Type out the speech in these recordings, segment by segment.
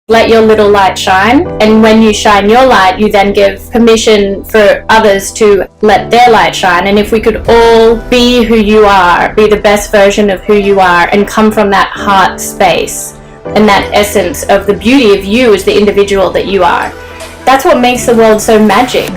Let your little light shine, and when you shine your light, you then give permission for others to let their light shine. And if we could all be who you are, be the best version of who you are, and come from that heart space and that essence of the beauty of you as the individual that you are, that's what makes the world so magic.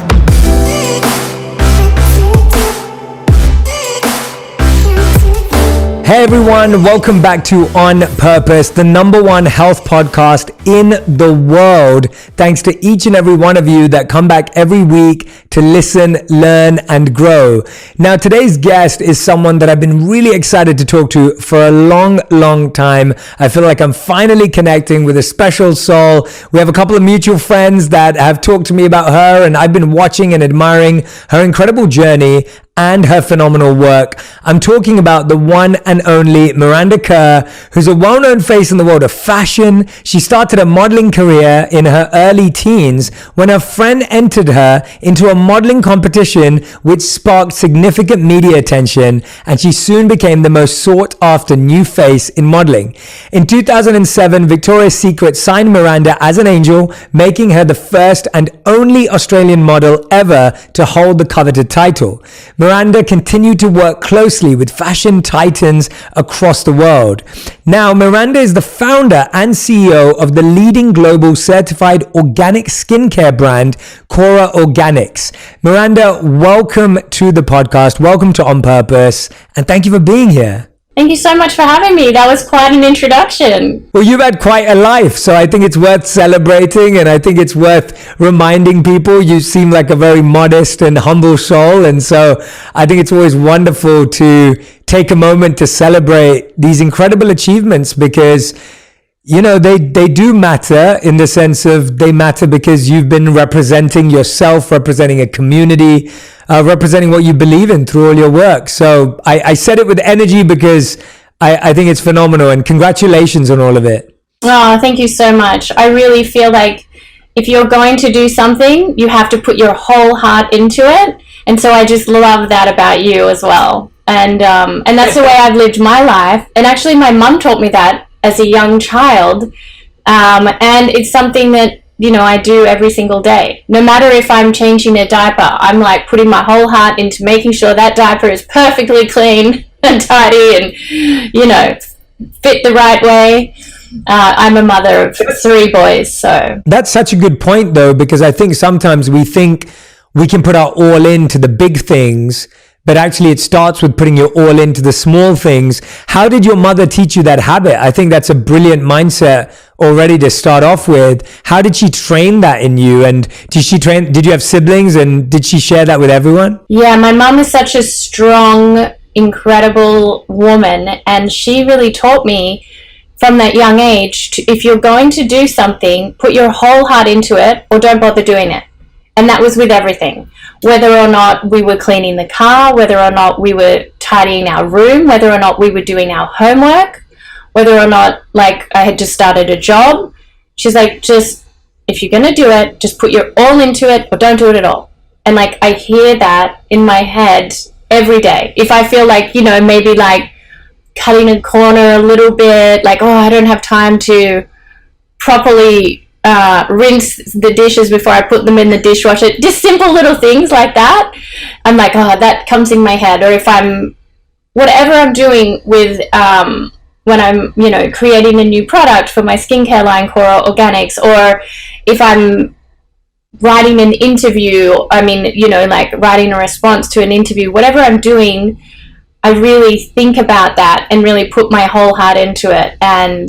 Hey everyone, welcome back to On Purpose, the #1 health podcast in the world. Thanks to each and every one of you that come back every week to listen, learn, and grow. Now, today's guest is someone that I've been really excited to talk to for a long time. I feel like I'm finally connecting with a special soul. We have a couple of mutual friends that have talked to me about her, and I've been watching and admiring her incredible journey and her phenomenal work. I'm talking about the one and only Miranda Kerr, who's a well-known face in the world of fashion. She started a modeling career in her early teens when her friend entered her into a modeling competition which sparked significant media attention, and she soon became the most sought-after new face in modeling. In 2007, Victoria's Secret signed Miranda as an angel, making her the first and only Australian model ever to hold the coveted title. Miranda continued to work closely with fashion titans across the world. Now, Miranda is the founder and CEO of the leading global certified organic skincare brand, Cora Organics. Miranda, welcome to the podcast. Welcome to On Purpose, and thank you for being here. Thank you so much for having me. That was quite an introduction. Well, you've had quite a life, so I think it's worth celebrating, and I think it's worth reminding people. You seem like a very modest and humble soul, and so I think it's always wonderful to take a moment to celebrate these incredible achievements because, you know, they do matter in the sense of they matter because you've been representing yourself, representing a community, representing what you believe in through all your work. So I said it with energy because I think it's phenomenal, and congratulations on all of it. Oh, thank you so much. I really feel like if you're going to do something, you have to put your whole heart into it. And so I just love that about you as well. And that's the way I've lived my life. And actually my mum taught me that as a young child. And it's something that, you know, I do every single day. No matter if I'm changing a diaper, I'm like putting my whole heart into making sure that diaper is perfectly clean and tidy and, you know, fit the right way. I'm a mother of 3 boys, so. That's such a good point though, because I think sometimes we think we can put our all into the big things, but actually it starts with putting your all into the small things. How did your mother teach you that habit? I think that's a brilliant mindset already to start off with. How did she train that in you? And did you have siblings, and did she share that with everyone? Yeah, my mom is such a strong, incredible woman, and she really taught me from that young age, if you're going to do something, put your whole heart into it or don't bother doing it. And that was with everything. Whether or not we were cleaning the car, whether or not we were tidying our room, whether or not we were doing our homework, whether or not, like, I had just started a job. She's like, just, if you're going to do it, just put your all into it or don't do it at all. And, like, I hear that in my head every day. If I feel like, you know, maybe, like, cutting a corner a little bit, like, oh, I don't have time to properly rinse the dishes before I put them in the dishwasher, just simple little things like that. I'm like, oh, that comes in my head. Or if whatever I'm doing with, when I'm, you know, creating a new product for my skincare line, Cora Organics, or if I'm writing an interview, I mean, you know, like writing a response to an interview, whatever I'm doing, I really think about that and really put my whole heart into it. And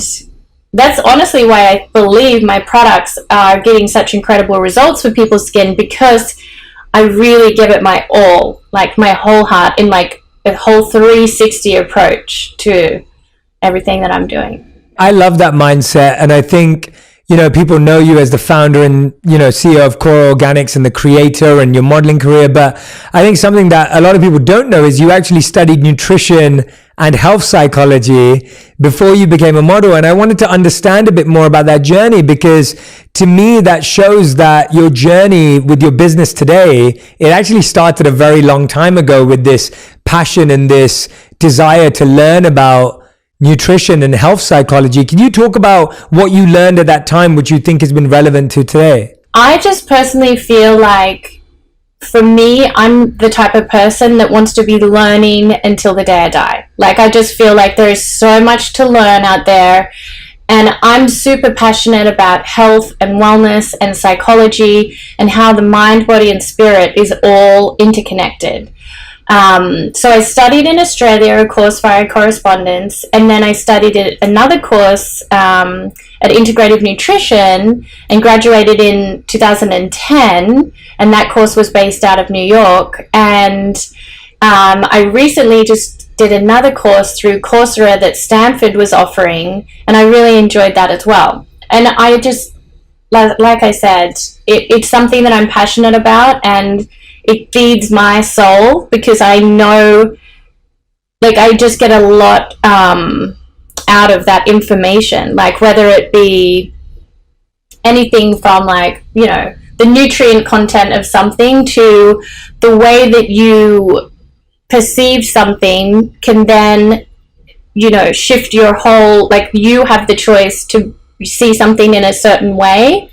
that's honestly why I believe my products are getting such incredible results for people's skin, because I really give it my all, like my whole heart, in like a whole 360 approach to everything that I'm doing. I love that mindset, and I think, you know, people know you as the founder and, you know, CEO of Cora Organics and the creator and your modeling career, but I think something that a lot of people don't know is you actually studied nutrition and health psychology before you became a model. And I wanted to understand a bit more about that journey, because to me, that shows that your journey with your business today, it actually started a very long time ago with this passion and this desire to learn about nutrition and health psychology. Can you talk about what you learned at that time, which you think has been relevant to today? I just personally feel like, for me, I'm the type of person that wants to be learning until the day I die. Like, I just feel like there's so much to learn out there. And I'm super passionate about health and wellness and psychology and how the mind, body, and spirit is all interconnected. So I studied in Australia a course via correspondence, and then I studied another course at Integrative Nutrition and graduated in 2010, and that course was based out of New York. And I recently just did another course through Coursera that Stanford was offering, and I really enjoyed that as well. And I just, like I said, it's something that I'm passionate about, and it feeds my soul, because I know, like, I just get a lot out of that information, like whether it be anything from, like, you know, the nutrient content of something to the way that you perceive something can then, you know, shift your whole, like, you have the choice to see something in a certain way,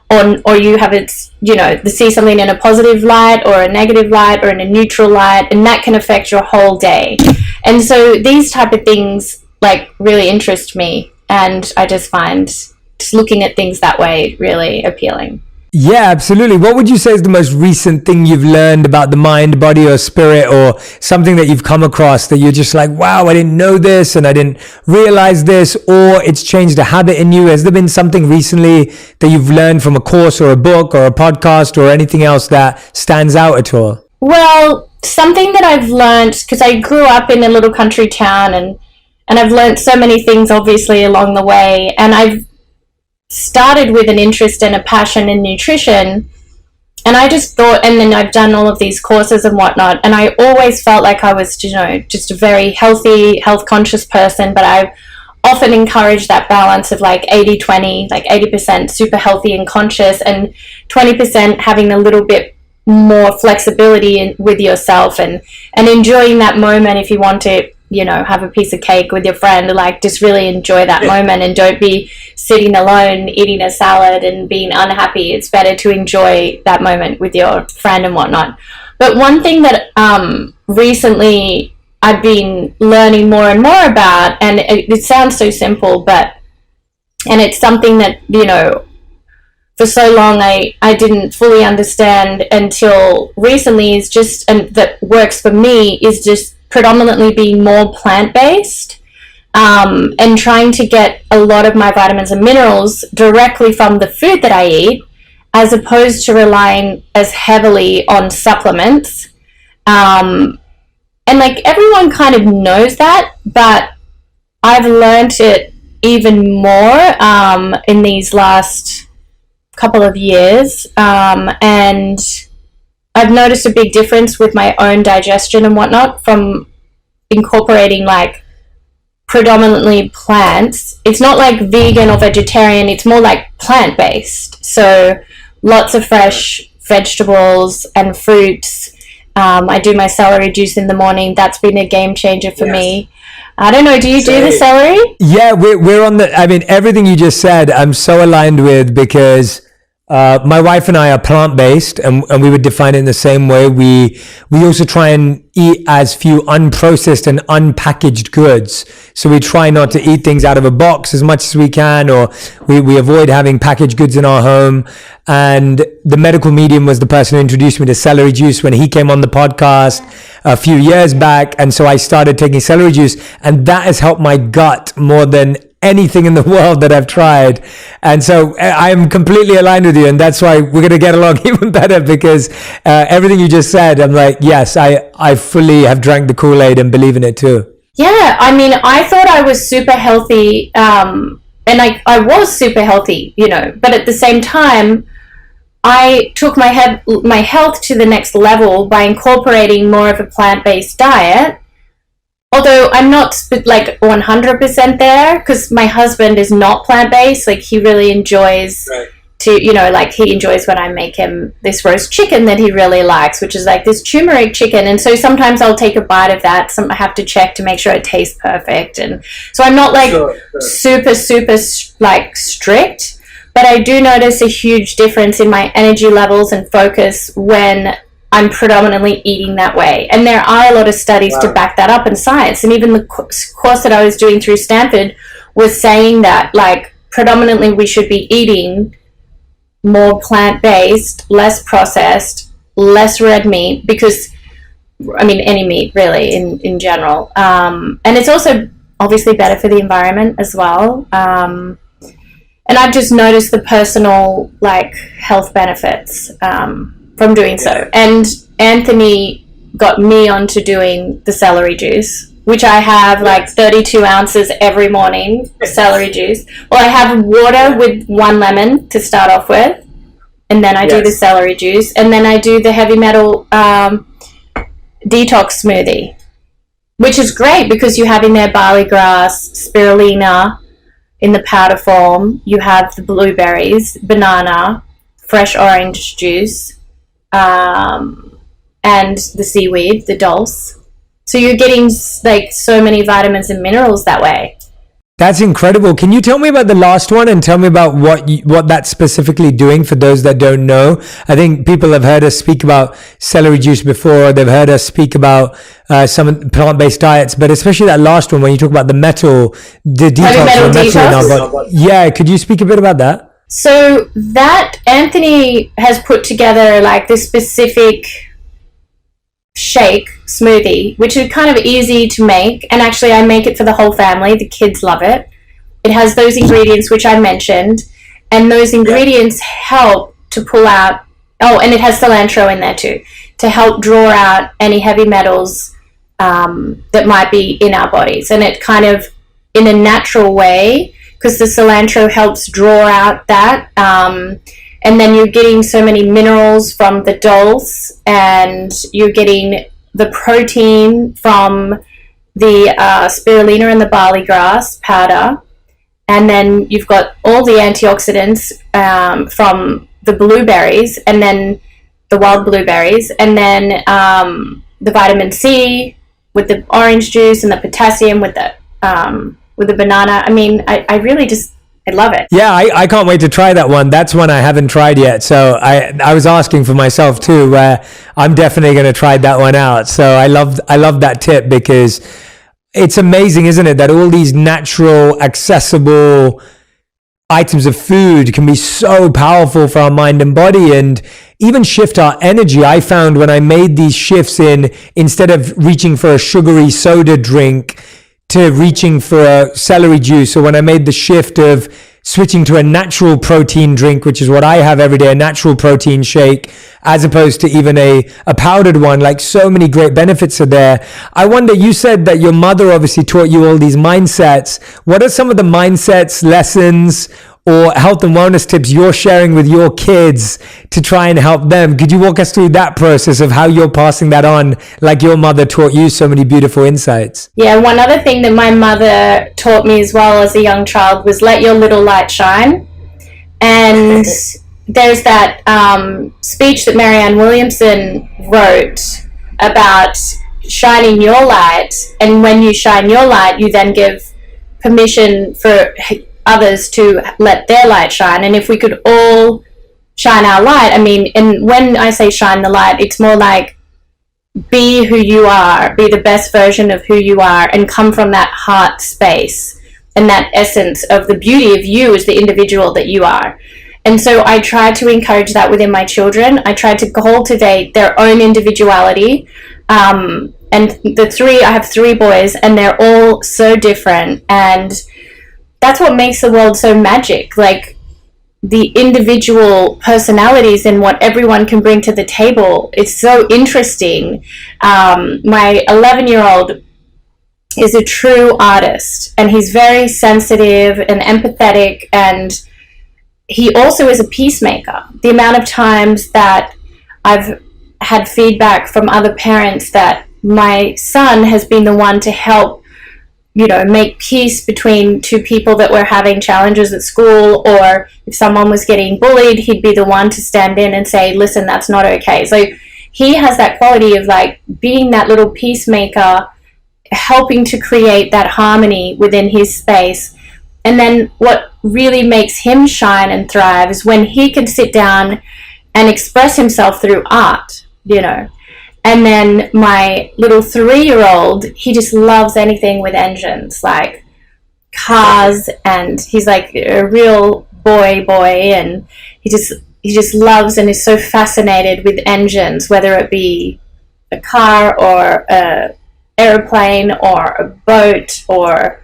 or you have it, you know, to see something in a positive light or a negative light or in a neutral light, and that can affect your whole day. And so these type of things, like, really interest me, and I just find just looking at things that way really appealing. Yeah, absolutely. What would you say is the most recent thing you've learned about the mind, body, or spirit, or something that you've come across that you're just like, wow, I didn't know this and I didn't realize this, or it's changed a habit in you? Has there been something recently that you've learned from a course or a book or a podcast or anything else that stands out at all? Well, something that I've learned, because I grew up in a little country town, and I've learned so many things obviously along the way, and I've started with an interest and a passion in nutrition, and I just thought, and then I've done all of these courses and whatnot, and I always felt like I was, you know, just a very healthy, health conscious person, but I often encourage that balance of like 80-20, like 80% super healthy and conscious, and 20% having a little bit more flexibility with yourself, and enjoying that moment. If you want to, you know, have a piece of cake with your friend, like, just really enjoy that moment, and don't be sitting alone eating a salad and being unhappy. It's better to enjoy that moment with your friend and whatnot. But one thing that recently I've been learning more and more about, and it sounds so simple, and it's something that, you know, for so long I didn't fully understand until recently, is just, and that works for me, is just predominantly being more plant-based, and trying to get a lot of my vitamins and minerals directly from the food that I eat, as opposed to relying as heavily on supplements. And like, everyone kind of knows that, but I've learned it even more in these last couple of years, and I've noticed a big difference with my own digestion and whatnot from incorporating, like, predominantly plants. It's not like vegan or vegetarian, it's more like plant-based. So lots of fresh vegetables and fruits. I do my celery juice in the morning. That's been a game changer for me. I don't know, do you do the celery? Yeah, we're on the, I mean, everything you just said, I'm so aligned with, because my wife and I are plant-based, and we would define it in the same way. We also try and eat as few unprocessed and unpackaged goods. So we try not to eat things out of a box as much as we can, or we avoid having packaged goods in our home. And the medical medium was the person who introduced me to celery juice when he came on the podcast a few years back. And so I started taking celery juice, and that has helped my gut more than anything in the world that I've tried. And so I'm completely aligned with you, and that's why we're going to get along even better, because everything you just said, I'm like, yes, I fully have drank the Kool-Aid and believe in it too. Yeah, I mean, I thought I was super healthy, and I was super healthy, you know, but at the same time, I took my health to the next level by incorporating more of a plant-based diet. Although I'm not like 100% there, because my husband is not plant-based. Like, he really enjoys to, you know, like he enjoys when I make him this roast chicken that he really likes, which is like this turmeric chicken. And so sometimes I'll take a bite of that. I have to check to make sure it tastes perfect. And so I'm not like super like strict, but I do notice a huge difference in my energy levels and focus when I'm predominantly eating that way. And there are a lot of studies to back that up in science. And even the course that I was doing through Stanford was saying that, like, predominantly we should be eating more plant-based, less processed, less red meat, because, I mean, any meat really in general. And it's also obviously better for the environment as well. And I've just noticed the personal, like, health benefits from doing so. And Anthony got me onto doing the celery juice, which I have like 32 ounces every morning, celery juice. Well, I have water with 1 lemon to start off with, and then I do the celery juice, and then I do the heavy metal detox smoothie, which is great because you have in there barley grass, spirulina in the powder form, you have the blueberries, banana, fresh orange juice, and the seaweed, the dulse. So you're getting like so many vitamins and minerals that way. That's incredible. Can you tell me about the last one and tell me about what that's specifically doing for those that don't know? I think people have heard us speak about celery juice before. They've heard us speak about some plant-based diets, but especially that last one when you talk about the detox. Yeah, could you speak a bit about that? So that Anthony has put together like this specific shake smoothie, which is kind of easy to make, and actually I make it for the whole family. The kids love it. It has those ingredients which I mentioned, and those ingredients help to pull out, and it has cilantro in there too, to help draw out any heavy metals that might be in our bodies. And it kind of, in a natural way, because the cilantro helps draw out that, and then you're getting so many minerals from the dulse, and you're getting the protein from the spirulina and the barley grass powder, and then you've got all the antioxidants from the blueberries, and then the wild blueberries, and then the vitamin C with the orange juice, and the potassium with the banana. I mean, I really just, I love it. Yeah, I can't wait to try that one. That's one I haven't tried yet. So I was asking for myself too, where I'm definitely going to try that one out. So I love that tip, because it's amazing, isn't it, that all these natural, accessible items of food can be so powerful for our mind and body, and even shift our energy. I found when I made these shifts instead of reaching for a sugary soda drink to reaching for a celery juice, or when I made the shift of switching to a natural protein drink, which is what I have every day, a natural protein shake, as opposed to even a powdered one, like so many great benefits are there. I wonder, you said that your mother obviously taught you all these mindsets. What are some of the mindsets, lessons, or health and wellness tips you're sharing with your kids to try and help them? Could you walk us through that process of how you're passing that on, like your mother taught you so many beautiful insights? Yeah, one other thing that my mother taught me as well as a young child was let your little light shine. And there's that speech that Marianne Williamson wrote about shining your light, and when you shine your light, you then give permission for others to let their light shine. And if we could all shine our light, I mean, and when I say shine the light, it's more like be who you are, be the best version of who you are, and come from that heart space and that essence of the beauty of you as the individual that you are. And so I try to encourage that within my children. I try to cultivate their own individuality. And I have 3 boys, and they're all so different, and that's what makes the world so magic, like the individual personalities and what everyone can bring to the table. It's so interesting. My 11-year-old is a true artist, and he's very sensitive and empathetic, and he also is a peacemaker. The amount of times that I've had feedback from other parents that my son has been the one to help make peace between two people that were having challenges at school, or if someone was getting bullied, he'd be the one to stand in and say, listen, that's not okay. So he has that quality of like being that little peacemaker, helping to create that harmony within his space. And then what really makes him shine and thrive is when he can sit down and express himself through art, And then my little 3-year-old, he just loves anything with engines, like cars, and he's like a real boy, and he just loves and is so fascinated with engines, whether it be a car or a airplane or a boat or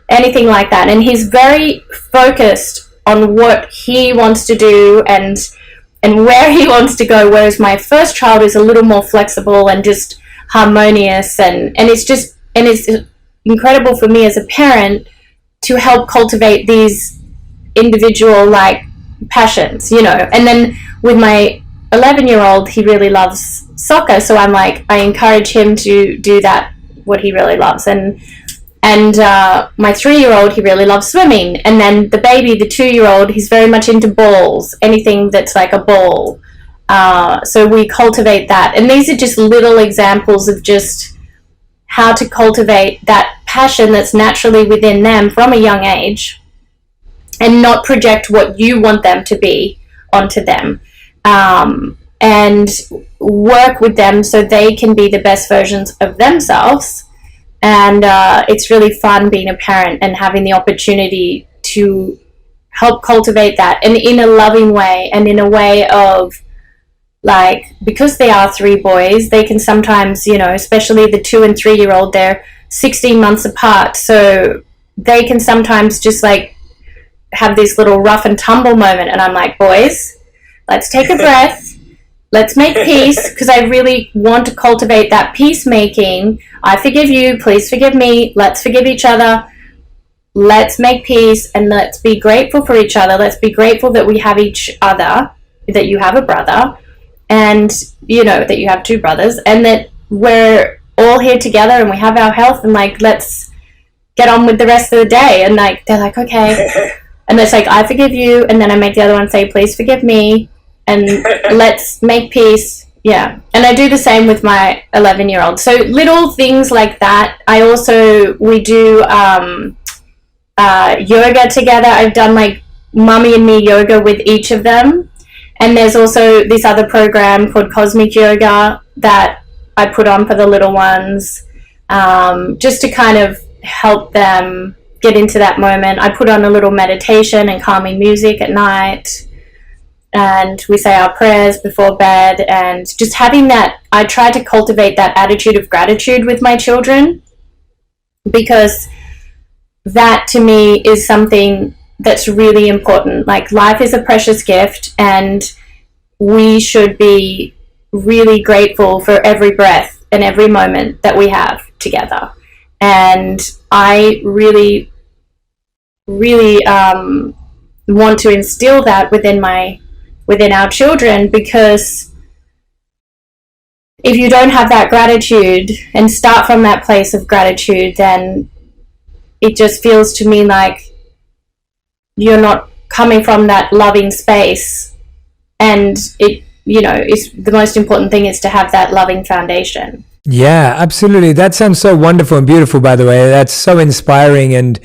anything like that. And he's very focused on what he wants to do and where he wants to go, whereas my first child is a little more flexible and just harmonious, and it's incredible for me as a parent to help cultivate these individual like passions, And then with my 11-year-old, he really loves soccer, so I encourage him to do that, what he really loves. And my 3-year-old, he really loves swimming. And then the baby, the 2-year-old, he's very much into balls, anything that's like a ball. So we cultivate that. And these are just little examples of just how to cultivate that passion that's naturally within them from a young age, and not project what you want them to be onto them. And work with them so they can be the best versions of themselves. And it's really fun being a parent and having the opportunity to help cultivate that, and in a loving way, and in a way of like, because they are 3 boys, they can sometimes, especially the 2 and 3-year-old, they're 16 months apart, so they can sometimes just like have this little rough and tumble moment, and I'm like, boys, let's take a breath. Let's make peace, because I really want to cultivate that peacemaking. I forgive you, please forgive me, let's forgive each other, let's make peace, and let's be grateful for each other. Let's be grateful that we have each other, that you have a brother, and that you have 2 brothers, and that we're all here together and we have our health, and like, let's get on with the rest of the day. And like, they're like, okay. And it's like, I forgive you, and then I make the other one say, please forgive me, and let's make peace. Yeah. And I do the same with my 11-year-old. So little things like that. We do yoga together. I've done like Mummy and Me yoga with each of them. And there's also this other program called Cosmic Yoga that I put on for the little ones, just to kind of help them get into that moment. I put on a little meditation and calming music at night, and we say our prayers before bed, and just having that, I try to cultivate that attitude of gratitude with my children, because that to me is something that's really important. Like, life is a precious gift, and we should be really grateful for every breath and every moment that we have together. And I really want to instill that within our children, because if you don't have that gratitude and start from that place of gratitude, then it just feels to me like you're not coming from that loving space. And it's the most important thing is to have that loving foundation. Yeah, absolutely. That sounds so wonderful and beautiful, by the way. That's so inspiring. And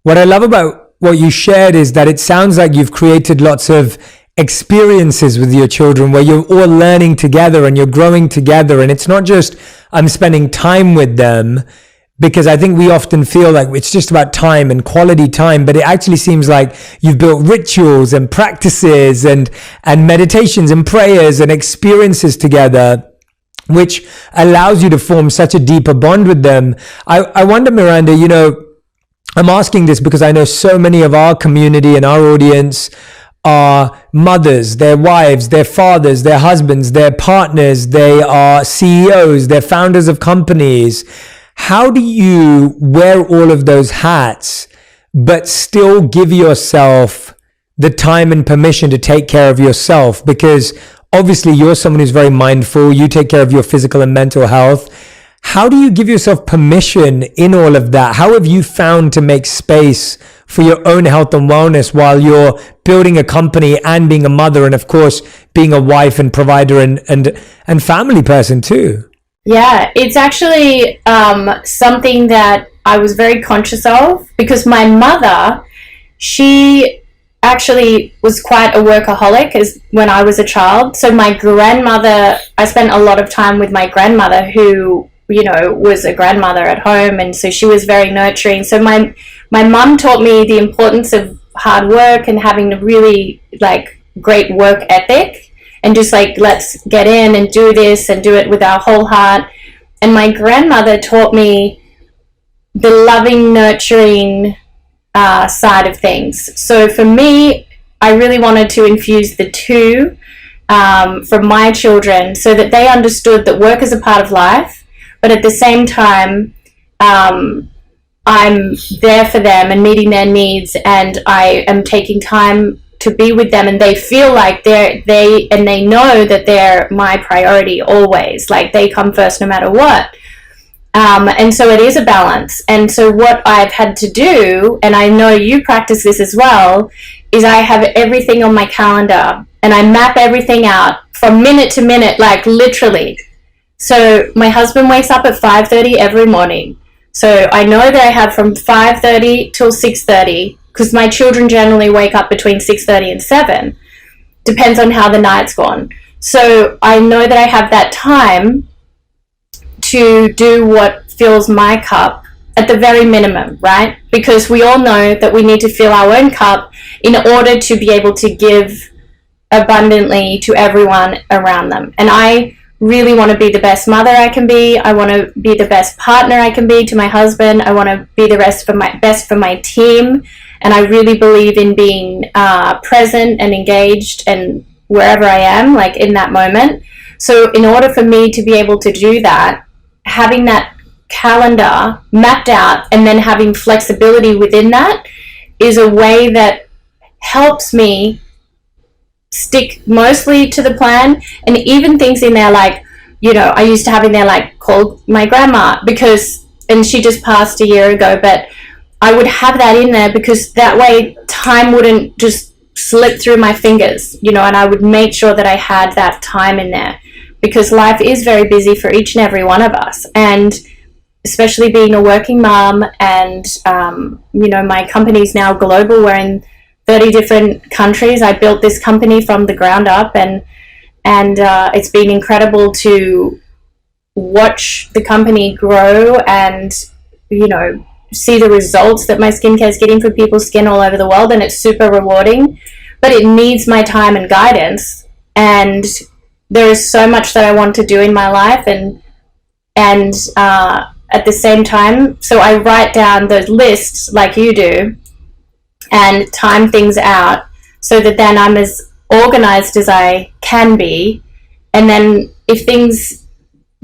what I love about what you shared is that it sounds like you've created lots of experiences with your children where you're all learning together and you're growing together. And it's not just I'm spending time with them, because I think we often feel like it's just about time and quality time, but it actually seems like you've built rituals and practices and meditations and prayers and experiences together, which allows you to form such a deeper bond with them. I wonder, Miranda, I'm asking this because I know so many of our community and our audience are mothers, their wives, their fathers, their husbands, their partners, they are CEOs, they're founders of companies. How do you wear all of those hats, but still give yourself the time and permission to take care of yourself? Because obviously you're someone who's very mindful. You take care of your physical and mental health. How do you give yourself permission in all of that? How have you found to make space for your own health and wellness while you're building a company and being a mother, and of course being a wife and provider and family person too? Yeah, it's actually something that I was very conscious of, because my mother, she actually was quite a workaholic when I was a child. So my grandmother, I spent a lot of time with my grandmother, who, you know, was a grandmother at home, and so she was very nurturing. So my mum taught me the importance of hard work and having a really like great work ethic, and just like, let's get in and do this and do it with our whole heart. And my grandmother taught me the loving, nurturing side of things. So for me, I really wanted to infuse the two from my children, so that they understood that work is a part of life, but at the same time, I'm there for them and meeting their needs, and I am taking time to be with them, and they feel like they know that they're my priority always. Like, they come first no matter what. And so it is a balance. And so what I've had to do, and I know you practice this as well, is I have everything on my calendar, and I map everything out from minute to minute, like literally. So my husband wakes up at 5:30 every morning. So I know that I have from 5:30 till 6:30, because my children generally wake up between 6:30 and 7. Depends on how the night's gone. So I know that I have that time to do what fills my cup at the very minimum, right? Because we all know that we need to fill our own cup in order to be able to give abundantly to everyone around them. And I really want to be the best mother I can be. I want to be the best partner I can be to my husband. I want to be the best for my team. And I really believe in being present and engaged and wherever I am, like in that moment. So in order for me to be able to do that, having that calendar mapped out and then having flexibility within that is a way that helps me stick mostly to the plan. And even things in there like, you know, I used to have in there like, call my grandma, and she just passed a year ago, but I would have that in there because that way time wouldn't just slip through my fingers, you know, and I would make sure that I had that time in there, because life is very busy for each and every one of us. And especially being a working mom, and you know, my company's now global. We're in 30 different countries. I built this company from the ground up, and it's been incredible to watch the company grow and, you know, see the results that my skincare is getting for people's skin all over the world. And it's super rewarding, but it needs my time and guidance. And there is so much that I want to do in my life, and at the same time, so I write down those lists like you do and time things out so that then I'm as organized as I can be. And then if things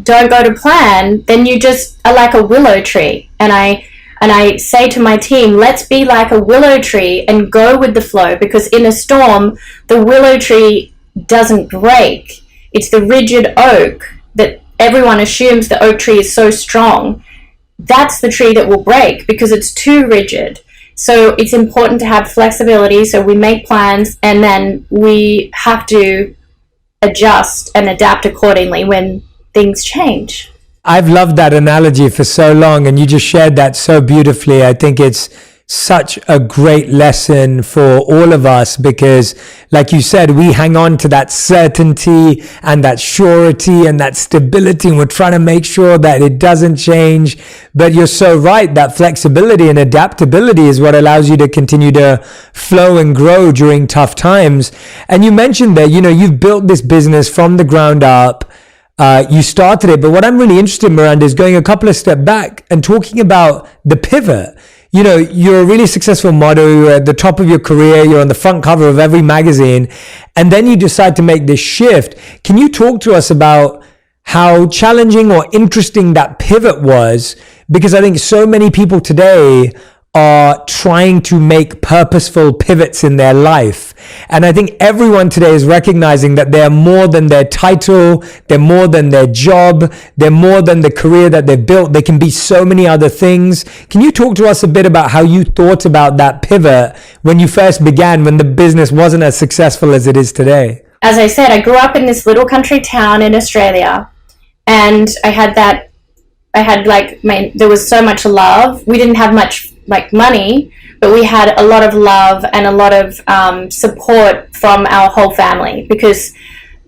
don't go to plan, then you just are like a willow tree. And I say to my team, let's be like a willow tree and go with the flow, because in a storm, the willow tree doesn't break. It's the rigid oak that everyone assumes the oak tree is so strong. That's the tree that will break because it's too rigid. So it's important to have flexibility. So we make plans, and then we have to adjust and adapt accordingly when things change. I've loved that analogy for so long, and you just shared that so beautifully. I think it's such a great lesson for all of us, because like you said, we hang on to that certainty and that surety and that stability, and we're trying to make sure that it doesn't change. But you're so right, that flexibility and adaptability is what allows you to continue to flow and grow during tough times. And you mentioned that, you know, you've built this business from the ground up. You started it, but what I'm really interested in, Miranda, is going a couple of steps back and talking about the pivot. You know, you're a really successful model, you're at the top of your career, you're on the front cover of every magazine, and then you decide to make this shift. Can you talk to us about how challenging or interesting that pivot was? Because I think so many people today are trying to make purposeful pivots in their life. And I think everyone today is recognizing that they're more than their title, they're more than their job, they're more than the career that they've built. They can be so many other things. Can you talk to us a bit about how you thought about that pivot when you first began, when the business wasn't as successful as it is today? As I said, I grew up in this little country town in Australia, and there was so much love. We didn't have much like money, but we had a lot of love and a lot of support from our whole family, because,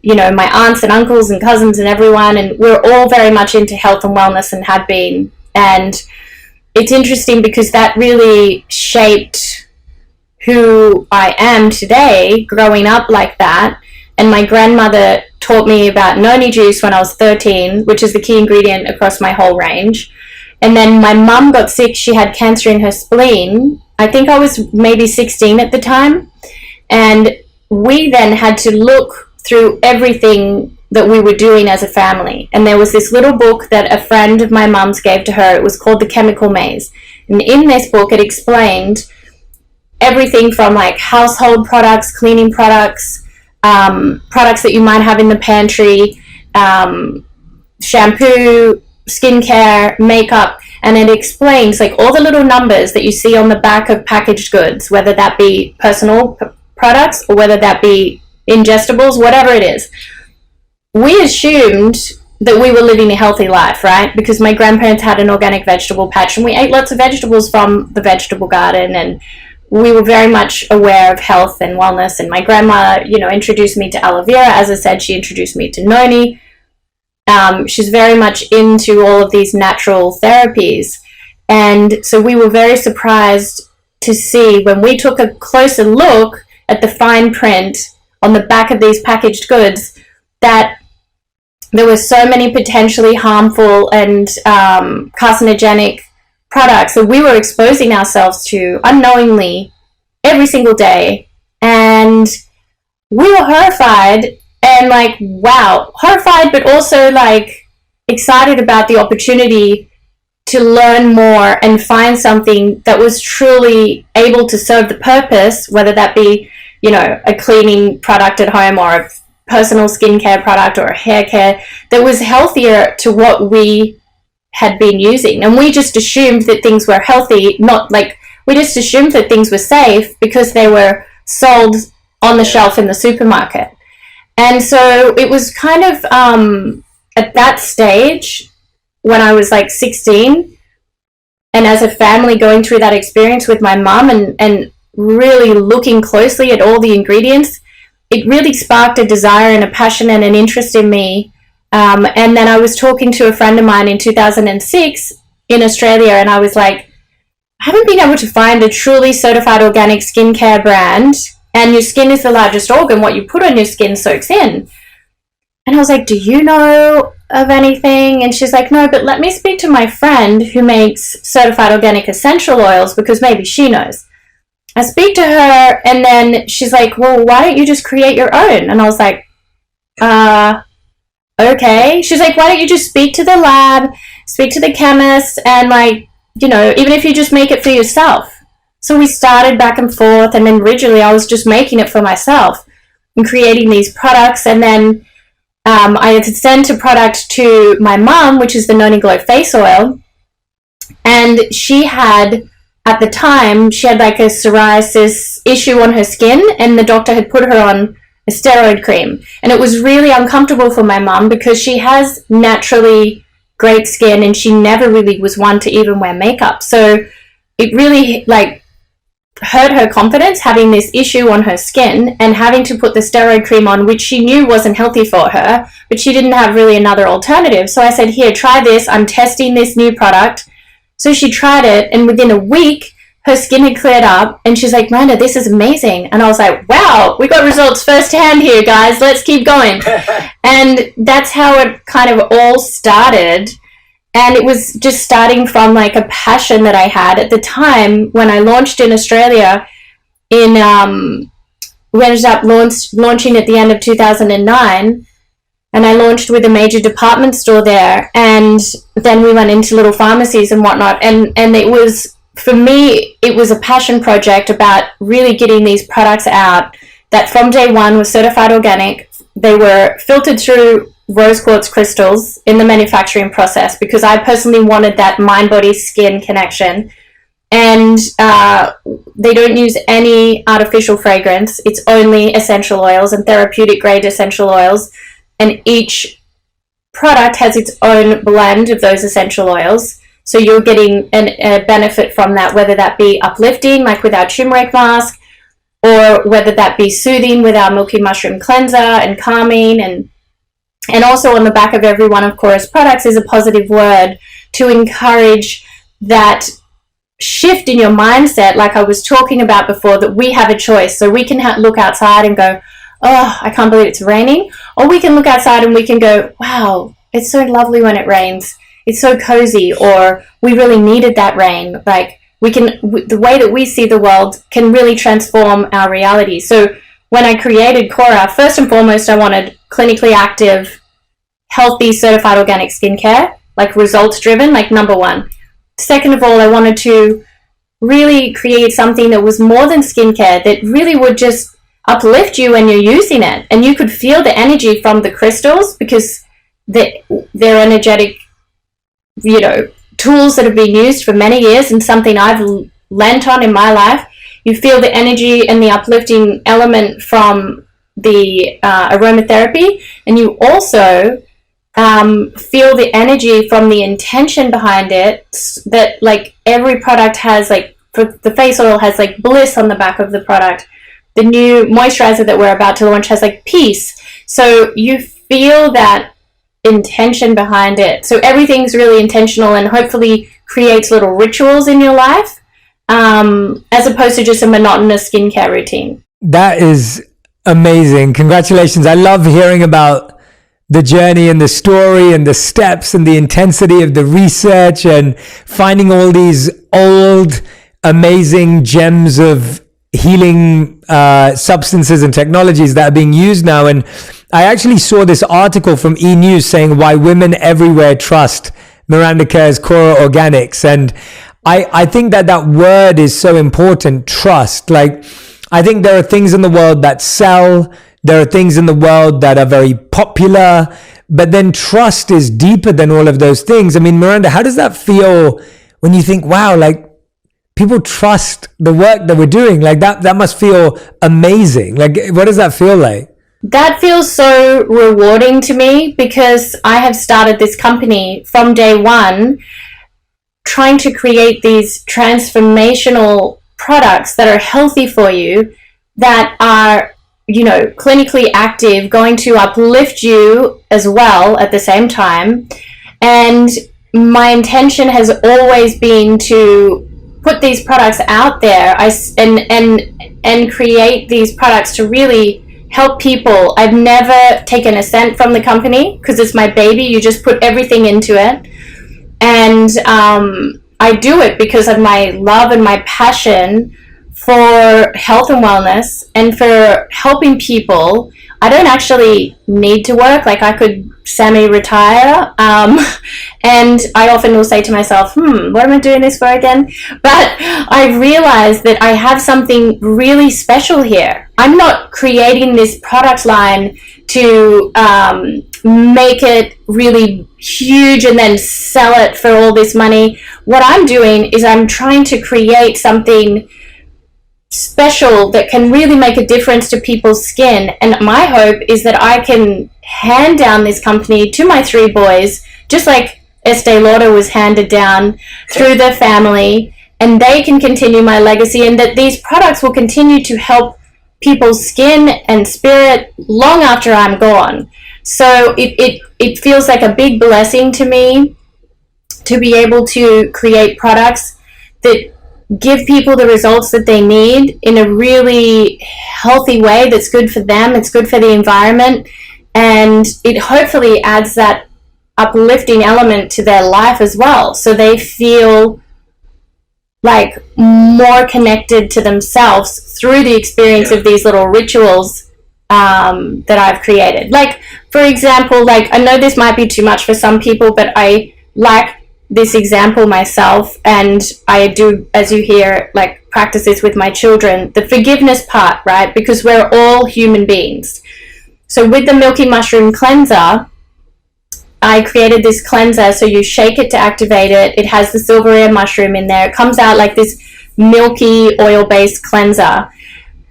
you know, my aunts and uncles and cousins and everyone, and we're all very much into health and wellness and have been. And it's interesting because that really shaped who I am today, growing up like that. And my grandmother taught me about noni juice when I was 13, which is the key ingredient across my whole range. And then my mum got sick. She had cancer in her spleen. I think I was maybe 16 at the time. And we then had to look through everything that we were doing as a family. And there was this little book that a friend of my mum's gave to her. It was called The Chemical Maze. And in this book, it explained everything from like household products, cleaning products, products that you might have in the pantry, shampoo, skincare, makeup, and it explains like all the little numbers that you see on the back of packaged goods, whether that be personal products or whether that be ingestibles, whatever it is. We assumed that we were living a healthy life, right? Because my grandparents had an organic vegetable patch and we ate lots of vegetables from the vegetable garden, and we were very much aware of health and wellness. And my grandma, you know, introduced me to aloe vera. As I said, she introduced me to noni. She's very much into all of these natural therapies. And so we were very surprised to see, when we took a closer look at the fine print on the back of these packaged goods, that there were so many potentially harmful and carcinogenic products that we were exposing ourselves to unknowingly every single day. And we were horrified, and like, wow, horrified, but also like excited about the opportunity to learn more and find something that was truly able to serve the purpose, whether that be, you know, a cleaning product at home or a personal skincare product or a hair care that was healthier to what we had been using. And we just assumed that things were healthy, not like, we just assumed that things were safe because they were sold on the shelf in the supermarket. And so it was kind of at that stage when I was like 16, and as a family going through that experience with my mum and really looking closely at all the ingredients, it really sparked a desire and a passion and an interest in me. And then I was talking to a friend of mine in 2006 in Australia, and I was like, I haven't been able to find a truly certified organic skincare brand, and your skin is the largest organ. What you put on your skin soaks in. And I was like, do you know of anything? And she's like, no, but let me speak to my friend who makes certified organic essential oils, because maybe she knows. I speak to her, and then she's like, well, why don't you just create your own? And I was like, okay. She's like, why don't you just speak to the lab, speak to the chemist, and like, you know, even if you just make it for yourself. So we started back and forth, and then originally I was just making it for myself and creating these products. And then I had sent a product to my mum, which is the Noni Glow face oil. And she had, at the time, she had like a psoriasis issue on her skin, and the doctor had put her on a steroid cream. And it was really uncomfortable for my mum because she has naturally great skin and she never really was one to even wear makeup. So it really like hurt her confidence having this issue on her skin and having to put the steroid cream on, which she knew wasn't healthy for her, but she didn't have really another alternative. So I said, here, try this. I'm testing this new product. So she tried it, and within a week, her skin had cleared up, and she's like, Miranda, this is amazing. And I was like, wow, we got results firsthand here, guys. Let's keep going. And that's how it kind of all started. And it was just starting from like a passion that I had at the time when I launched in Australia. We ended up launching at the end of 2009. And I launched with a major department store there. And then we went into little pharmacies and whatnot. And it was, for me, it was a passion project about really getting these products out that from day one were certified organic. They were filtered through rose quartz crystals in the manufacturing process because I personally wanted that mind-body-skin connection. And they don't use any artificial fragrance. It's only essential oils and therapeutic grade essential oils. And each product has its own blend of those essential oils. So you're getting a benefit from that, whether that be uplifting, like with our turmeric mask, or whether that be soothing with our milky mushroom cleanser and calming. And also on the back of every one of Cora's products is a positive word to encourage that shift in your mindset, like I was talking about before, that we have a choice. So we can look outside and go, oh, I can't believe it's raining. Or we can look outside and we can go, wow, it's so lovely when it rains. It's so cozy. Or we really needed that rain. Like the way that we see the world can really transform our reality. So when I created Cora, first and foremost, I wanted clinically active, healthy, certified organic skincare, like results driven, like number one. Second of all, I wanted to really create something that was more than skincare, that really would just uplift you when you're using it. And you could feel the energy from the crystals because they're energetic, tools that have been used for many years and something I've lent on in my life. You feel the energy and the uplifting element from the aromatherapy, and you also feel the energy from the intention behind it, that like every product has, like for the face oil has like bliss on the back of the product. The new moisturizer that we're about to launch has like peace. So you feel that intention behind it. So everything's really intentional and hopefully creates little rituals in your life, as opposed to just a monotonous skincare routine. That is amazing. Congratulations. I love hearing about the journey and the story and the steps and the intensity of the research and finding all these old, amazing gems of healing substances and technologies that are being used now. And I actually saw this article from E! News saying why women everywhere trust Miranda Kerr's Cora Organics. And I think that word is so important, trust. Like, I think there are things in the world that sell, there are things in the world that are very popular, but then trust is deeper than all of those things. I mean, Miranda, how does that feel when you think, wow, like people trust the work that we're doing? Like that must feel amazing. Like, what does that feel like? That feels so rewarding to me because I have started this company from day one, trying to create these transformational products that are healthy for you, that are clinically active, going to uplift you as well at the same time. And my intention has always been to put these products out there and create these products to really help people. I've never taken a cent from the company because it's my baby. You just put everything into it. And I do it because of my love and my passion for health and wellness and for helping people. I don't actually need to work. Like, I could semi-retire. And I often will say to myself, what am I doing this for again? But I realize that I have something really special here. I'm not creating this product line to make it really huge and then sell it for all this money. What I'm doing is I'm trying to create something special that can really make a difference to people's skin. And my hope is that I can hand down this company to my 3 boys, just like Estee Lauder was handed down through their family, and they can continue my legacy, and that these products will continue to help people's skin and spirit long after I'm gone. So it feels like a big blessing to me to be able to create products that give people the results that they need in a really healthy way that's good for them, it's good for the environment, and it hopefully adds that uplifting element to their life as well, so they feel like more connected to themselves through the experience of these little rituals that I've created. Like, for example, like, I know this might be too much for some people, but I like this example myself, and I do, as you hear, like practice this with my children, the forgiveness part, right? Because we're all human beings. So with the milky mushroom cleanser, I created this cleanser. So you shake it to activate it. It has the silveria mushroom in there. It comes out like this milky oil-based cleanser.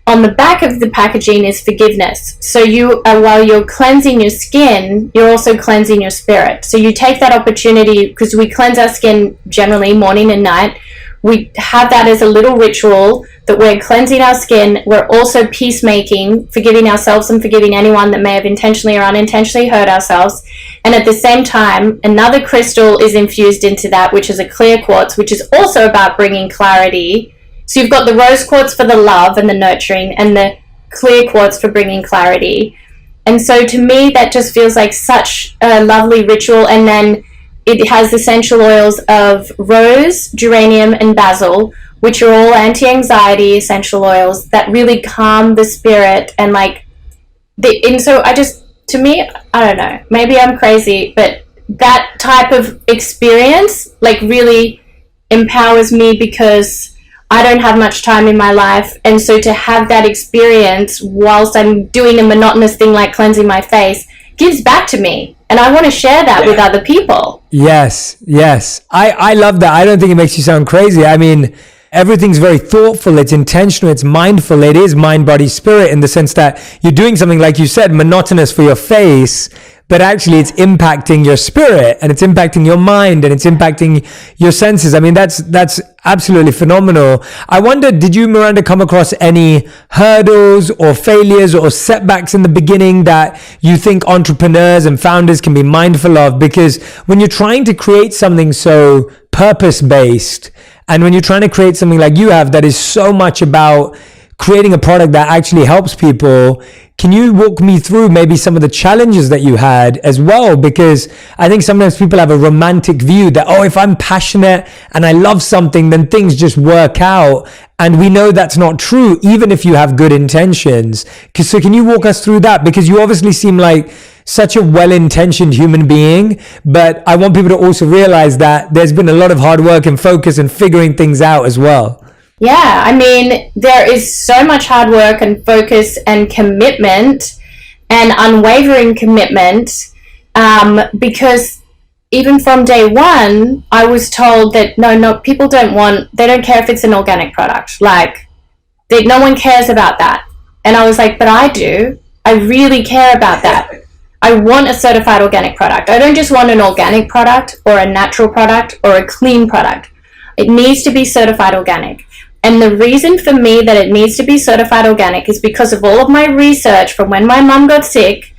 On the back of the packaging is forgiveness. So you, while you're cleansing your skin, you're also cleansing your spirit. So you take that opportunity, because we cleanse our skin generally morning and night. We have that as a little ritual that we're cleansing our skin. We're also peacemaking, forgiving ourselves and forgiving anyone that may have intentionally or unintentionally hurt ourselves. And at the same time, another crystal is infused into that, which is a clear quartz, which is also about bringing clarity. So you've got the rose quartz for the love and the nurturing, and the clear quartz for bringing clarity. And so to me, that just feels like such a lovely ritual. And then it has essential oils of rose, geranium, and basil, which are all anti-anxiety essential oils that really calm the spirit. And so I just, to me, I don't know, maybe I'm crazy, but that type of experience like really empowers me, because I don't have much time in my life. And so to have that experience whilst I'm doing a monotonous thing like cleansing my face gives back to me. And I want to share that with other people. Yes. I love that. I don't think it makes you sound crazy. I mean, everything's very thoughtful. It's intentional. It's mindful. It is mind, body, spirit, in the sense that you're doing something, like you said, monotonous for your face, but actually it's impacting your spirit, and it's impacting your mind, and it's impacting your senses. I mean, that's absolutely phenomenal. I wonder, did you, Miranda, come across any hurdles or failures or setbacks in the beginning that you think entrepreneurs and founders can be mindful of? Because when you're trying to create something so purpose-based, and when you're trying to create something like you have that is so much about creating a product that actually helps people, can you walk me through maybe some of the challenges that you had as well? Because I think sometimes people have a romantic view that, oh, if I'm passionate and I love something, then things just work out. And we know that's not true, even if you have good intentions. So can you walk us through that? Because you obviously seem like such a well-intentioned human being, but I want people to also realize that there's been a lot of hard work and focus and figuring things out as well. Yeah, I mean, there is so much hard work and focus and commitment and unwavering commitment, because even from day one, I was told that no, people they don't care if it's an organic product. Like, no one cares about that. And I was like, but I do. I really care about that. I want a certified organic product. I don't just want an organic product or a natural product or a clean product. It needs to be certified organic. And the reason for me that it needs to be certified organic is because of all of my research from when my mom got sick.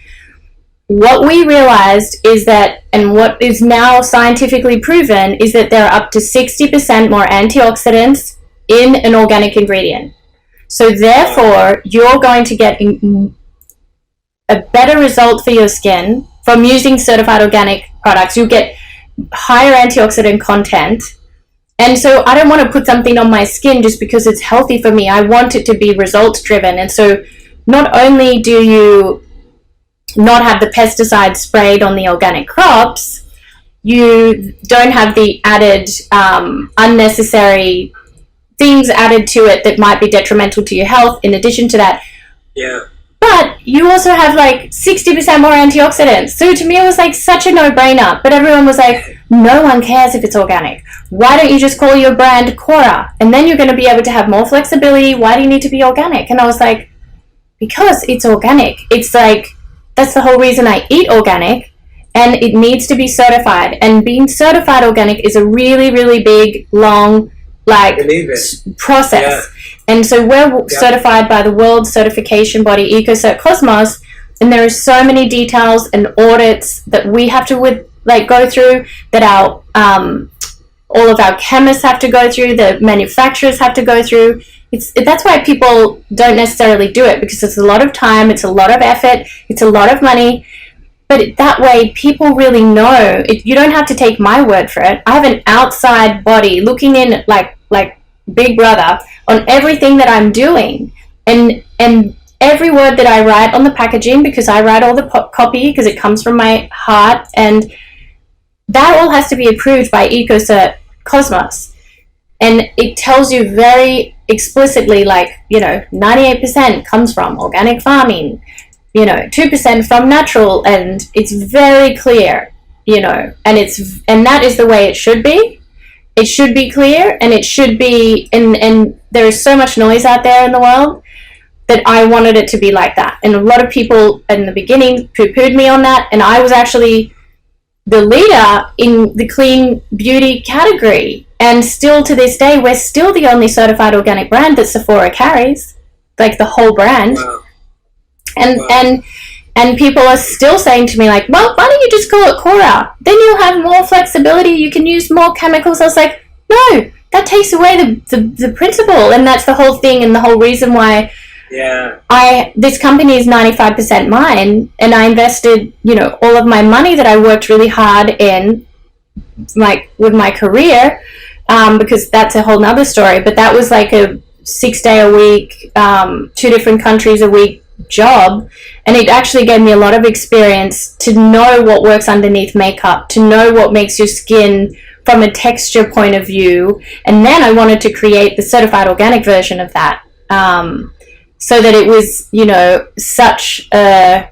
What we realized is that, and what is now scientifically proven, is that there are up to 60% more antioxidants in an organic ingredient. So therefore, you're going to get a better result for your skin from using certified organic products. You get higher antioxidant content. And so I don't want to put something on my skin just because it's healthy for me. I want it to be results driven. And so not only do you not have the pesticides sprayed on the organic crops, you don't have the added unnecessary things added to it that might be detrimental to your health. In addition to that, but you also have like 60% more antioxidants. So to me, it was like such a no-brainer. But everyone was like, no one cares if it's organic. Why don't you just call your brand Cora? And then you're going to be able to have more flexibility. Why do you need to be organic? And I was like, because it's organic. It's like, that's the whole reason I eat organic. And it needs to be certified. And being certified organic is a really, really big, long, process. Yeah. And so we're certified by the world certification body EcoCert Cosmos, and there are so many details and audits that we have to go through, that our all of our chemists have to go through, the manufacturers have to go through. That's why people don't necessarily do it, because it's a lot of time, it's a lot of effort, it's a lot of money. But that way, people really know. You don't have to take my word for it. I have an outside body looking in like Big Brother on everything that I'm doing, and every word that I write on the packaging, because I write all the copy because it comes from my heart, and that all has to be approved by EcoCert Cosmos. And it tells you very explicitly, like, 98% comes from organic farming, 2% from natural, and it's very clear, and that is the way it should be. It should be clear, and it should be, and there is so much noise out there in the world that I wanted it to be like that. And a lot of people in the beginning poo-pooed me on that, and I was actually the leader in the clean beauty category. And still to this day, we're still the only certified organic brand that Sephora carries, like the whole brand. Wow. And people are still saying to me, like, well, why don't you just call it Cora? Then you'll have more flexibility. You can use more chemicals. I was like, no, that takes away the principle. And that's the whole thing and the whole reason why this company is 95% mine. And I invested, all of my money that I worked really hard in, like with my career, because that's a whole nother story. But that was like a 6 day a week, 2 different countries a week job, and it actually gave me a lot of experience to know what works underneath makeup, to know what makes your skin from a texture point of view. And then I wanted to create the certified organic version of that, so that it was, such a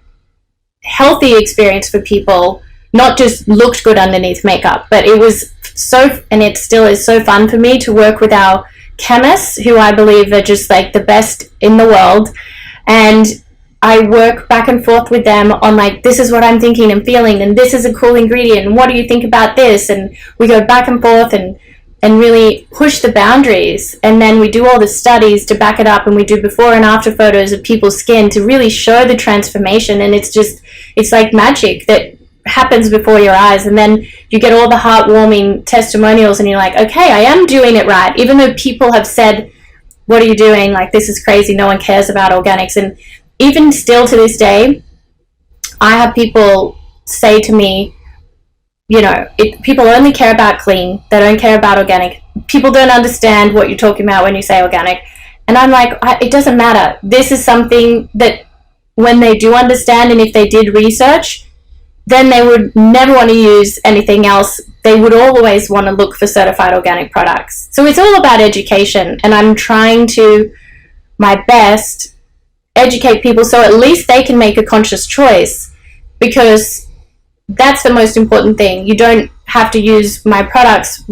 healthy experience for people, not just looked good underneath makeup, but it was so, and it still is so fun for me to work with our chemists, who I believe are just like the best in the world. And I work back and forth with them on, like, this is what I'm thinking and feeling, and this is a cool ingredient, and what do you think about this? And we go back and forth and really push the boundaries. And then we do all the studies to back it up, and we do before and after photos of people's skin to really show the transformation. And it's like magic that happens before your eyes. And then you get all the heartwarming testimonials, and you're like, okay, I am doing it right. Even though people have said, what are you doing? Like, this is crazy. No one cares about organics. And even still to this day, I have people say to me, people only care about clean. They don't care about organic. People don't understand what you're talking about when you say organic. And I'm like, it doesn't matter. This is something that when they do understand, and if they did research, then they would never want to use anything else. They would always want to look for certified organic products. So it's all about education, and I'm trying to my best educate people so at least they can make a conscious choice, because that's the most important thing. You don't have to use my products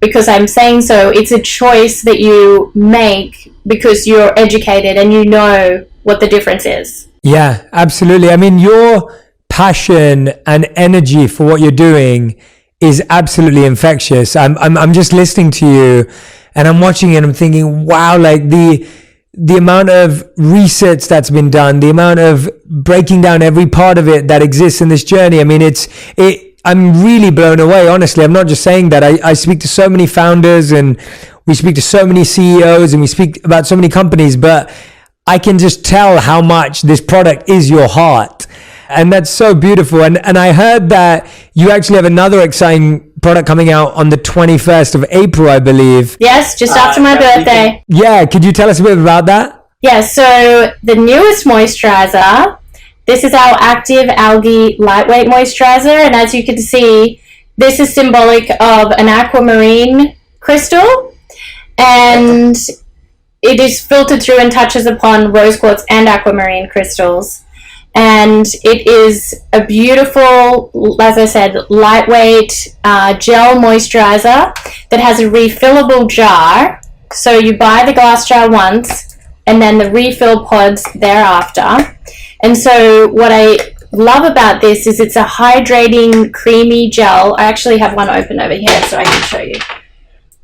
because I'm saying so. It's a choice that you make because you're educated and you know what the difference is. Yeah, absolutely. I mean, your passion and energy for what you're doing is absolutely infectious. I'm just listening to you, and I'm watching it, and I'm thinking, wow, like the amount of research that's been done, the amount of breaking down every part of it that exists in this journey. I mean, I'm really blown away. Honestly, I'm not just saying that. I speak to so many founders, and we speak to so many CEOs, and we speak about so many companies, but I can just tell how much this product is your heart. And that's so beautiful. And I heard that you actually have another exciting product coming out on the 21st of April, I believe. Yes, just after my birthday. Yeah, could you tell us a bit about that? Yeah, so the newest moisturizer, this is our active algae lightweight moisturizer. And as you can see, this is symbolic of an aquamarine crystal. And it is filtered through and touches upon rose quartz and aquamarine crystals. And it is a beautiful, as I said, lightweight gel moisturizer that has a refillable jar. So you buy the glass jar once, and then the refill pods thereafter. And so what I love about this is it's a hydrating, creamy gel. I actually have one open over here so I can show you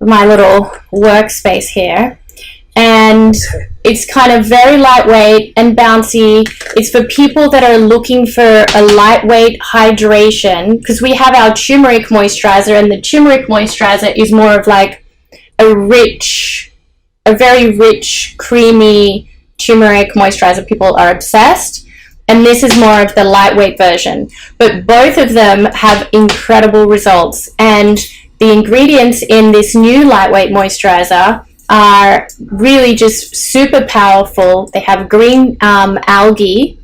my little workspace here. And it's kind of very lightweight and bouncy. It's for people that are looking for a lightweight hydration, because we have our turmeric moisturizer, and the turmeric moisturizer is more of like a very rich, creamy turmeric moisturizer. People are obsessed. And this is more of the lightweight version. But both of them have incredible results. And the ingredients in this new lightweight moisturizer are really just super powerful. They have green algae,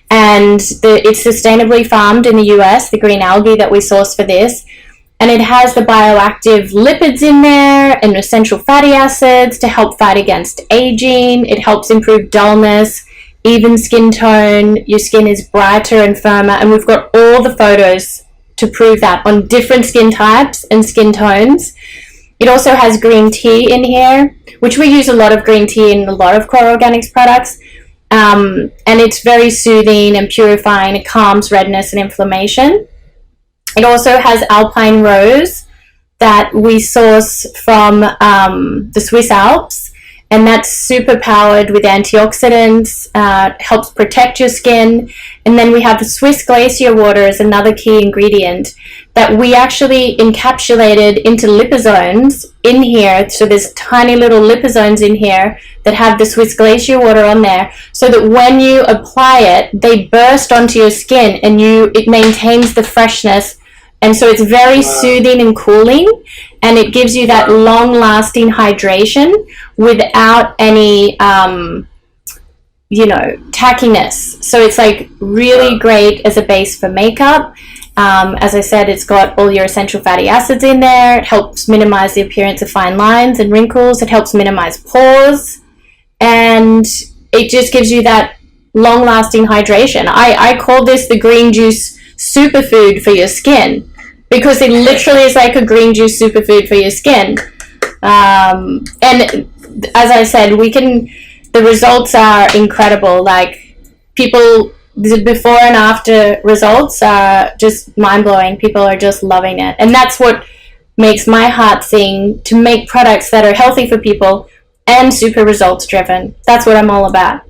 and it's sustainably farmed in the US, the green algae that we source for this. And it has the bioactive lipids in there and essential fatty acids to help fight against aging. It helps improve dullness, even skin tone. Your skin is brighter and firmer. And we've got all the photos to prove that on different skin types and skin tones. It also has green tea in here, which we use a lot of green tea in a lot of Core Organics products. And it's very soothing and purifying. It calms redness and inflammation. It also has alpine rose that we source from the Swiss Alps, and that's super powered with antioxidants, helps protect your skin. And then we have the Swiss glacier water as another key ingredient that we actually encapsulated into liposomes in here. So there's tiny little liposomes in here that have the Swiss glacier water on there, so that when you apply it, they burst onto your skin and it maintains the freshness. And so it's very soothing and cooling, and it gives you that long-lasting hydration without any, tackiness. So it's like really great as a base for makeup. As I said, it's got all your essential fatty acids in there. It helps minimize the appearance of fine lines and wrinkles. It helps minimize pores, and it just gives you that long-lasting hydration. I call this the green juice superfood for your skin, because it literally is like a green juice superfood for your skin. And as I said, the results are incredible. Like, people, the before and after results are just mind-blowing. People are just loving it. And that's what makes my heart sing, to make products that are healthy for people and super results driven. That's what I'm all about.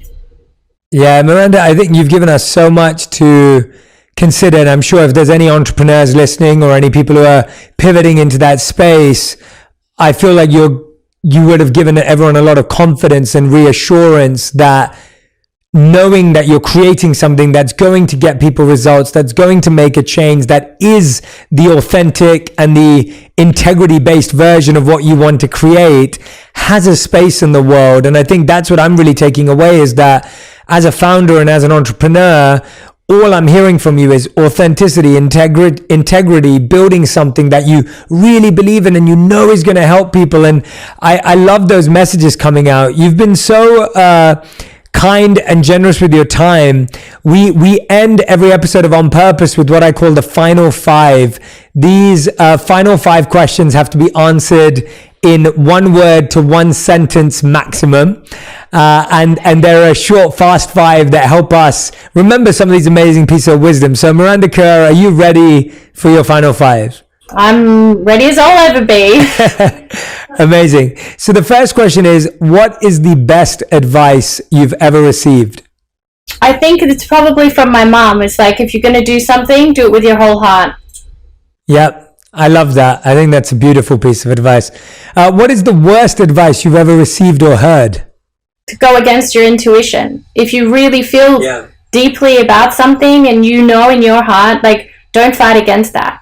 Yeah, Miranda, I think you've given us so much to consider. And I'm sure if there's any entrepreneurs listening or any people who are pivoting into that space, I feel like you would have given everyone a lot of confidence and reassurance that knowing that you're creating something that's going to get people results, that's going to make a change, that is the authentic and the integrity-based version of what you want to create, has a space in the world. And I think that's what I'm really taking away, is that as a founder and as an entrepreneur, all I'm hearing from you is authenticity, integrity, building something that you really believe in and you know is going to help people. And I love those messages coming out. You've been so kind and generous with your time. We end every episode of On Purpose with what I call the final five. These final five questions have to be answered in 1 word to 1 sentence maximum. And there are short, fast 5 that help us remember some of these amazing pieces of wisdom. So Miranda Kerr, are you ready for your final 5? I'm ready as I'll ever be. Amazing. So the first question is, what is the best advice you've ever received? I think it's probably from my mom. It's like, if you're going to do something, do it with your whole heart. Yep. I love that. I think that's a beautiful piece of advice. What is the worst advice you've ever received or heard? To go against your intuition. If you really feel deeply about something and you know in your heart, like, don't fight against that.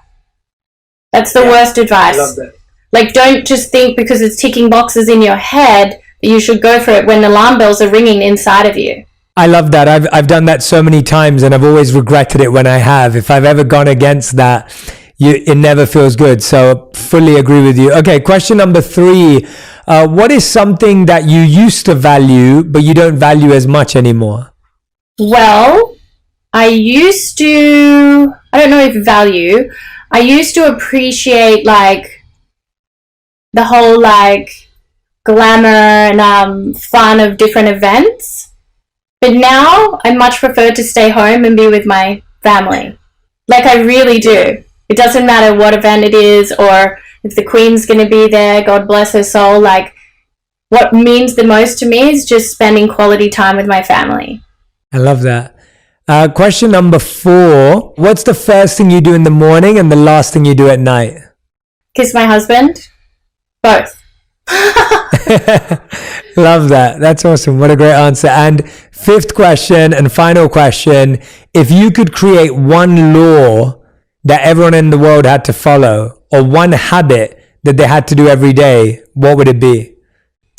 That's the worst advice. I love that. Like, don't just think because it's ticking boxes in your head that you should go for it when alarm bells are ringing inside of you. I love that. I've done that so many times and I've always regretted it when I have. If I've ever gone against that, it never feels good. So fully agree with you. Okay, question number 3. What is something that you used to value, but you don't value as much anymore? Well, I don't know if value, I used to appreciate like the whole like glamour and fun of different events. But now I much prefer to stay home and be with my family. Like, I really do. It doesn't matter what event it is, or if the Queen's going to be there, God bless her soul. Like, what means the most to me is just spending quality time with my family. I love that. Question number 4. What's the first thing you do in the morning and the last thing you do at night? Kiss my husband. Both. Love that. That's awesome. What a great answer. And 5th question and final question. If you could create one law that everyone in the world had to follow, or one habit that they had to do every day, what would it be?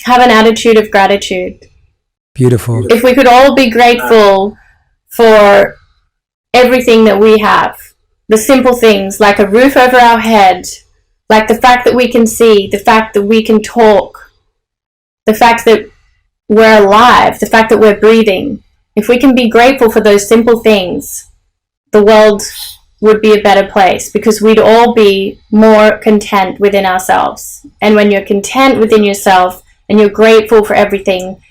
Have an attitude of gratitude. Beautiful. If we could all be grateful for everything that we have. The simple things like a roof over our head, like the fact that we can see, the fact that we can talk, the fact that we're alive, the fact that we're breathing. If we can be grateful for those simple things, the world would be a better place because we'd all be more content within ourselves. And when you're content within yourself and you're grateful for everything,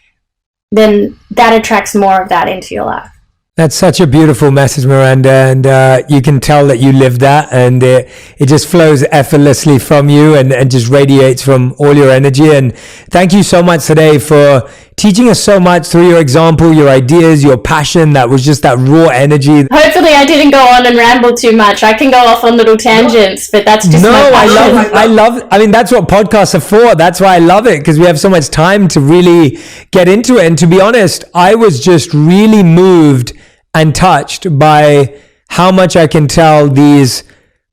then that attracts more of that into your life. That's such a beautiful message, Miranda, and you can tell that you live that, and it just flows effortlessly from you and just radiates from all your energy. And thank you so much today for teaching us so much through your example, your ideas, your passion. That was just that raw energy. Hopefully I didn't go on and ramble too much. I can go off on little tangents, but that's just my passion. I mean, that's what podcasts are for. That's why I love it, because we have so much time to really get into it. And to be honest, I was just really moved and touched by how much I can tell these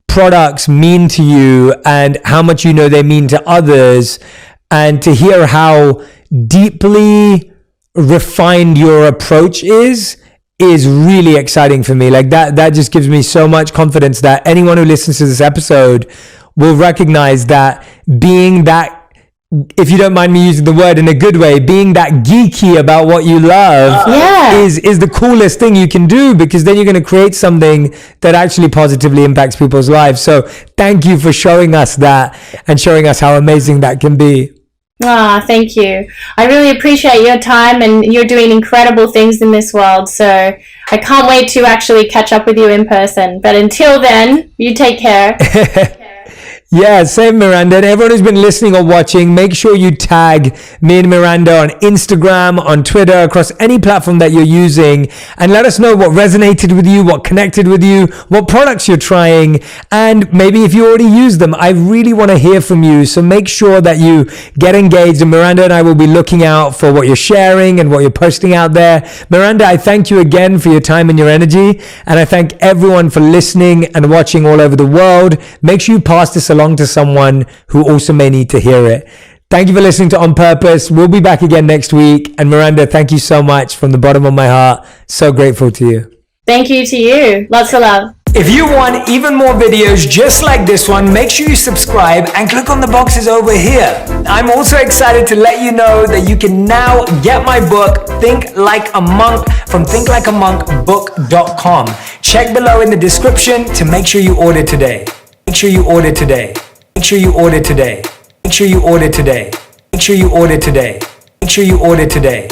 products mean to you and how much you know they mean to others, and to hear how deeply refined your approach is really exciting for me. Like that just gives me so much confidence that anyone who listens to this episode will recognize that being that, if you don't mind me using the word in a good way, being that geeky about what you love is the coolest thing you can do, because then you're going to create something that actually positively impacts people's lives. So thank you for showing us that and showing us how amazing that can be. Thank you. I really appreciate your time, and you're doing incredible things in this world. So I can't wait to actually catch up with you in person. But until then, you take care. Yeah, same, Miranda. And everyone who's been listening or watching, make sure you tag me and Miranda on Instagram, on Twitter, across any platform that you're using, and let us know what resonated with you, what connected with you, what products you're trying, and maybe if you already use them. I really want to hear from you. So make sure that you get engaged, and Miranda and I will be looking out for what you're sharing and what you're posting out there. Miranda, I thank you again for your time and your energy, and I thank everyone for listening and watching all over the world. Make sure you pass this along to someone who also may need to hear it. Thank you for listening to On Purpose. We'll be back again next week. And Miranda, thank you so much from the bottom of my heart. So grateful to you. Thank you to you. Lots of love. If you want even more videos just like this one, make sure you subscribe and click on the boxes over here. I'm also excited to let you know that you can now get my book, Think Like a Monk, from thinklikeamonkbook.com. Check below in the description to make sure you order today. Make sure you order today. Make sure you order today. Make sure you order today. Make sure you order today. Make sure you order today.